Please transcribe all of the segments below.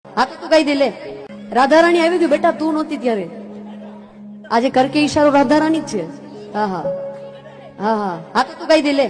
હા તો તું કહી દે લે. રાધા રાણી આવી ગઈ બેટા, તું નહોતી ત્યારે. આજે કર કે ઈશારો રાધા રાણી જ છે. હા હા હા હા હા તો તું કહી દે લે.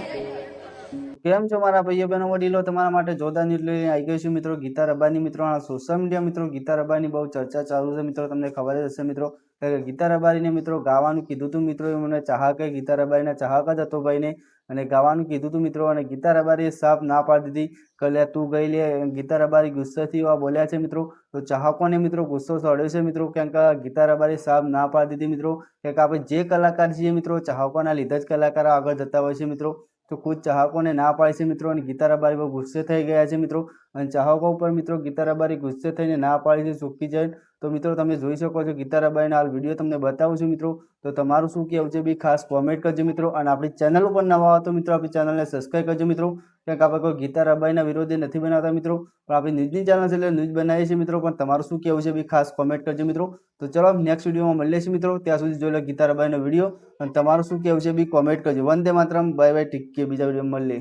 કેમ છો મારા ભાઈઓ બહેનો વડીલો, તમારા માટે જોરદાર ન્યૂઝ લઈને આવી ગયો છું મિત્રો. ગીતા રબારની મિત્રો સોશિયલ મીડિયા મિત્રો ગીતા રબારની બહુ ચર્ચા ચાલુ છે મિત્રો. તમને ખબર જ હશે મિત્રો કે ગીતા રબારીને મિત્રો ગાવાનું કીધું હતું મિત્રો. એ મને ચાહક ગીતા રબારીના ચાહક જ હતો ભાઈને, અને ગાવાનું કીધું હતું મિત્રો. અને ગીતા રબારીએ સાફ ના પાડી દીધી કે લે તું ગઈ લે. ગીતા રબારી ગુસ્સેથી એવા બોલ્યા છે મિત્રો. તો ચાહકોને મિત્રો ગુસ્સો ચડ્યો છે મિત્રો, કેમ કે ગીતા રબારી સાફ ના પાડી દીધી મિત્રો. કે આપણે જે કલાકાર છીએ મિત્રો, ચાહકોના લીધે જ કલાકારો આગળ જતા હોય છે મિત્રો. તો ખુદ ચાહકોને ના પાડે છે મિત્રો, અને ગીતા રબારી બહુ ગુસ્સે થઈ ગયા છે મિત્રો. અને ચાહકો ઉપર મિત્રો ગીતા રબારી ગુસ્સે થઈને ના પાડી છે ચોખ્ખી જઈને. તો મિત્રો તમે જોઈ શકો છો ગીતા રબારીના હાલ વિડીયો તમને બતાવું છું મિત્રો. તો તમારું શું કહેવું છે બી ખાસ કોમેન્ટ કરજો મિત્રો. અને આપણી ચેનલ ઉપર નવા હો તો મિત્રો આપણી ચેનલને સબસ્ક્રાઈબ કરજો મિત્રો. કારણ કે આપણે કોઈ ગીતા રબારીના વિરોધી નથી બનાવતા મિત્રો, પણ આપણી ન્યૂઝની ચેનલ છે એટલે ન્યૂઝ બનાવીએ છીએ મિત્રો. પણ તમારું શું કહેવું છે બી ખાસ કોમેન્ટ કરજો મિત્રો. તો ચલો નેક્સ્ટ વિડીયોમાં મળીએ છીએ મિત્રો. ત્યાં સુધી જોઈ લો ગીતા રબારીનો વિડીયો, અને તમારું શું કહેવું છે બી કોમેન્ટ કરજો. Vande Mataram, bye bye, take care. બીજા વિડીયોમાં મળીએ.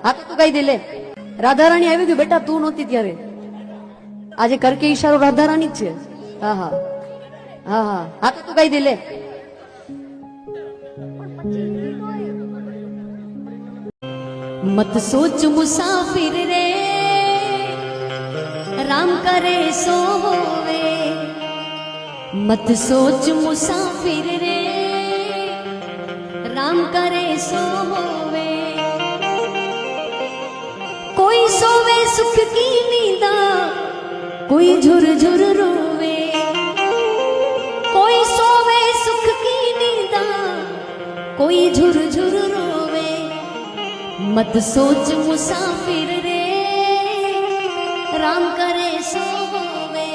હા તો તું કહી દે લે. રાધા રાણી આવી ગઈ બેટા, તું નહોતી ત્યારે. આજે કર કે ઈશારો રાધા રાણી જ છે. હા હા હા હા હા તો તું કહી દે લે. मत सोच मुसाफिर रे राम करे सो होवे, मत सोच मुसाफिर रे राम करे सो होवे, कोई सोवे सुख की नींदा, कोई झुरझुर रोवे, कोई सोवे सुख की नींदा, कोई झुरझुर रोवे, मत सोच मुसाफिर रे राम करे सो होवे.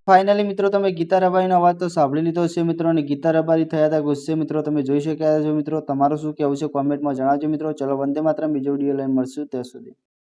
ફાઇનલી મિત્રો તમે ગીતા રબારીનો અવાજ તો સાંભળી લીધો છે મિત્રો. અને ગીતા રબારી થયા હતા ગુસ્સે મિત્રો, તમે જોઈ શક્યા છો મિત્રો. તમારું શું કહેવું છે કોમેન્ટમાં જણાવજો મિત્રો. ચલો વંદે માતરમ, બીજો વિડીયો લઈને મળશું ત્યાં સુધી.